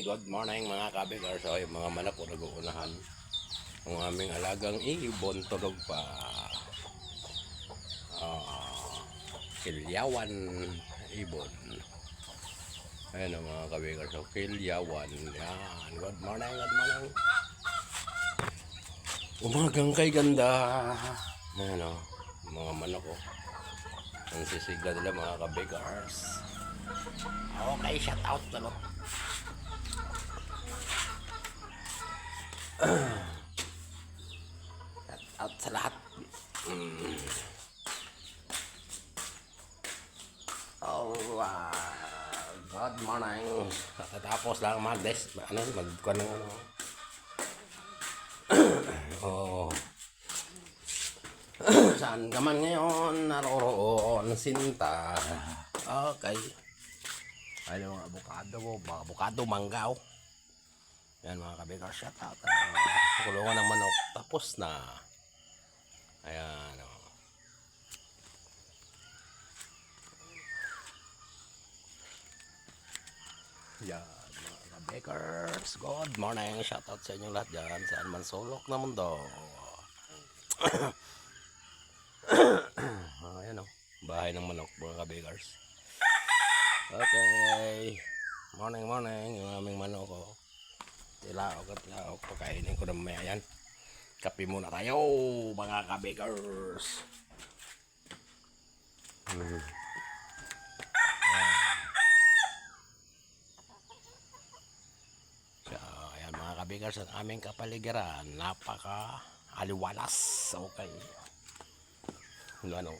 Good morning mga kabigars. So, yung mga manok po nag-uunahan. Ang aming alagang ibon tulog pa. Kilyawan ibon. Ayan ang mga kabigars. So, kilyawan. Yan. Good morning, good morning. Umagang kay ganda. Ayan o. Mga manok o. Ang sisigla nila mga kabigars. Okay, shout out na no. Shout out sa lahat. Oh, good morning. Tapos lang magkuhan ng ano. Oh. Saan ka man ngayon naroroon, Sinta? Okay. Ay, mga abukado ko, mga abukado, manggaw. Yan mga kabigars, shout out. Kulungan ng manok, tapos na. Ayan o. Yan mga kabigars, good morning. Shout out sa inyong lahat dyan, saan man sulok na mundo. Ayan o, bahay ng manok mga kabigars. Okay. Morning, morning. Yung aming manok ko. Tilaok at tilaok. Pakainin ko na mamaya yan. Kape muna tayo mga kabigars. So, ayan mga kabigars, ang aming kapaligiran. Napaka aliwalas. Okay. Ano?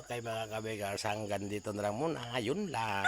Okay mga kabigars, hanggang dito na lang muna. Yun lang.